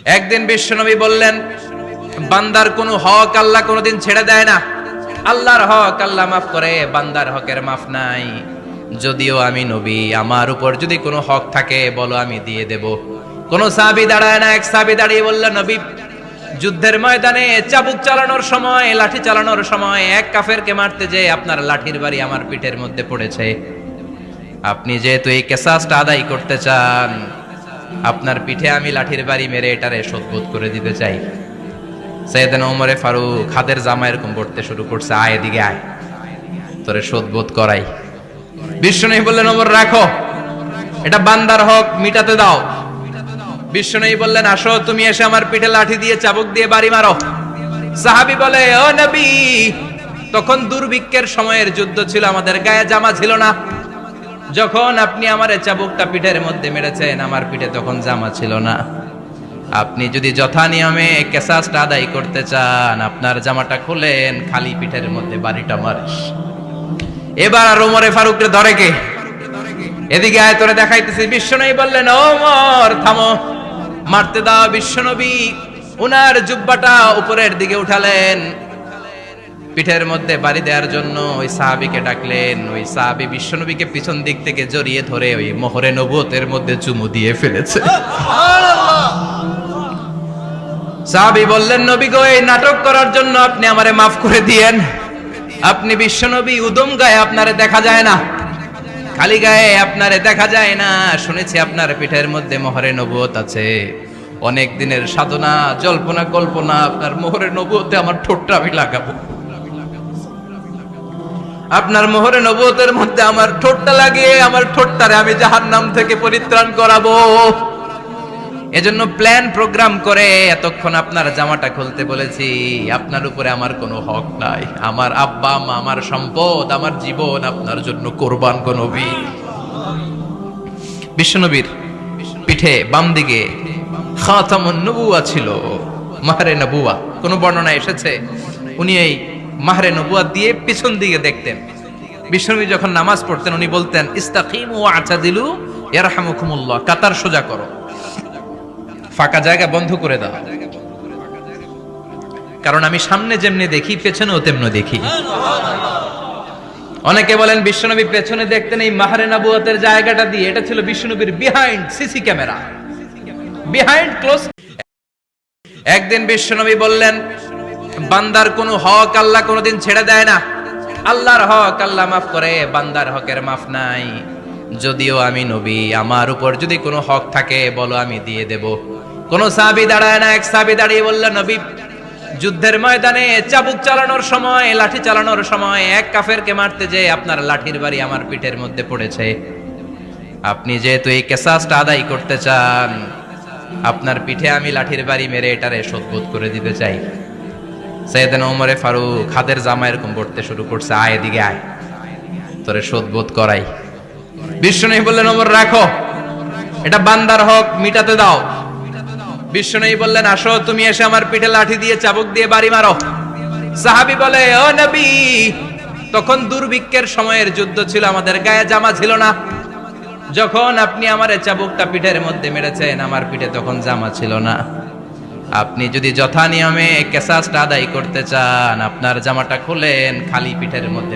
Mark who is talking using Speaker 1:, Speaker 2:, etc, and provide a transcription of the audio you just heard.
Speaker 1: একদিন বিশ্বনবী বললেন, বান্দার কোনো হক আল্লাহ কোনোদিন ছেড়ে দেয় না। আল্লাহর হক আল্লাহ মাফ করে, বান্দার হকের মাফ নাই। যদিও আমি নবী, আমার উপর যদি কোনো হক থাকে বলো, আমি দিয়ে দেব। কোন সাহাবী দাঁড়ায় না। এক সাহাবী দাঁড়িয়ে বলল, নবী, যুদ্ধের ময়দানে চাবুক চালানোর সময়, লাঠি চালানোর সময় এক কাফেরকে মারতে যেয়ে আপনার লাঠির বাড়ি আমার পিঠের মধ্যে পড়েছে। আপনি যেহেতু এই কিসাসটা আদায় করতে চান, আপনার পিঠে আমি লাঠির বাড়ি মেরে এটারে শোধবোধ করে দিতে চাই। সাইয়েদনা ওমরে ফারুক হাতের জামা এরকম পড়তে শুরু করছে, আয় এদিকে আয়, তোরে শোধবোধ করাই। বিশ্বনবী বললেন, ওমর রাখো, এটা বান্দার হক, মিটাতে দাও। বিশ্বনবী বললেন, আসো, তুমি এসে আমার পিঠে লাঠি দিয়ে চাবুক দিয়ে বাড়ি মারো। সাহাবী বলে, ও নবী, তখন দুর্ভিক্ষের সময়ের যুদ্ধ ছিল, আমাদের গায়ে জামা ছিল না। যখন আপনি আমার চাবুকটা পিঠের মধ্যে মেরেছেন, আমার পিঠে তখন জামা ছিল না। আপনি যদি যথা নিয়মে কিসাসটা আদায় করতে চান, আপনার জামাটা খুলেন, খালি পিঠের মধ্যে বাড়িটা মারিস। এবার আর ওমরে ফারুককে ধরে কে? এদিকে আয়, তোরে দেখাইতেছি। বিশ্বনবী বললেন, ওমর থামো, মারতে দাও। বিশ্বনবী উনার জুব্বাটা উপরের দিকে উঠালেন, পিঠের মধ্যে বাড়ি দেওয়ার জন্য ওই সাহাবীকে ডাকলেন। ওই সাহাবী বিশ্বনবীকে পিছন দিক থেকে জড়িয়ে ধরে ওই মোহরে নবুয়তের মধ্যে চুমু দিয়ে ফেলেছে। সাহাবী বললেন, নবী গো, এই নাটক করার জন্য আপনি আমারে মাফ করে দিয়েন। আপনি বিশ্বনবী, উদম গায়ে আপনারে দেখা যায় না, খালি গায়ে আপনারে দেখা যায় না। শুনেছি আপনার পিঠের মধ্যে মোহরে নবুয়ত আছে। অনেক দিনের সাধনা, জল্পনা কল্পনা, আপনার মোহরে নবুয়তে আমার ঠোঁটটা আমি লাগাবো। আপনার মোহরে নবুয়তের মধ্যে আমার ঠোঁটটা লাগিয়ে আমার ঠোঁটটারে আমি জাহান্নাম থেকে পরিত্রাণ করাবো। এজন্য প্ল্যান প্রোগ্রাম করে এতক্ষণ আপনার জামাটা খুলতে বলেছি। আপনার উপরে আমার কোনো হক নাই। আমার আব্বা মা, আমার সম্পদ, আমার জীবন আপনার জন্য কোরবান গো নবী। বিশ্বনবীর পিঠে বাম দিকে খাতামুন নবুয়া ছিল, মাহরে নবুয়া। কোন বর্ণনা এসেছে উনি এই মাহরে নবুয়া দিয়ে পিছন দিকে দেখতেন। বিশ্বনবী যখন নামাজ পড়তেন উনি বলতেন, ইস্তাকিমু ওয়া আতাদিলু ইয়ারহামুকুমুল্লাহ, কাতার সোজা করো, ফাঁকা জায়গা বন্ধ করে দাও। কারণ আমি সামনে যেমনি দেখি, পেছনেও তেমনি দেখি। অনেকে বলেন বিশ্বনবী পেছনে দেখতেন এই মাহরে নবুয়তের জায়গাটা দিয়ে। এটা ছিল বিশ্বনবীর behind CC camera, behind close. একদিন বিশ্বনবী বললেন, বান্দার কোনো হক আল্লাহ কোনোদিন ছেড়ে দেয় না। আল্লাহর হক আল্লাহ মাফ করে, বান্দার হকের মাফ নাই। যদিও আমি নবী, আমার উপর যদি কোনো হক থাকে বলো, আমি দিয়ে দেব। কোন সাহাবী দাঁড়ায় না। এক সাহাবী দাঁড়িয়ে বলল, নবী, যুদ্ধের ময়দানে চাবুক চালানোর সময়, লাঠি চালানোর সময় এক কাফেরকে মারতে যেয়ে আপনার লাঠির বাড়ি আমার পিঠের মধ্যে পড়েছে। আপনি যেহেতু এই কিসাসটা আদায় করতে চান, আপনার পিঠে আমি লাঠির বাড়ি মেরে এটারে শোধবোধ করে দিতে চাই। সাইয়েদনা ওমরে ফারুক হাতের জামা এরকম পড়তে শুরু করছে, আয় এদিকে আয়, তোরে শোধবোধ করাই। বিশ্বনবী বললেন, ওমর রাখো, এটা বান্দার হক, মিটাতে দাও। বিশ্বনবী বললেন, আসো, তুমি এসে আমার পিঠে লাঠি দিয়ে চাবুক দিয়ে বাড়ি মারো। সাহাবী বলে, ও নবী, তখন দুর্ভিক্ষের সময়ের যুদ্ধ ছিল, আমাদের গায়ে জামা ছিল না। যখন আপনি আমার চাবুকটা পিঠের মধ্যে মেরেছেন, আমার পিঠে তখন জামা ছিল না। আপনি যদি যথা নিয়মে কিসাসটা আদায় করতে চান, আপনার জামাটা খুলেন, খালি পিঠের মধ্যে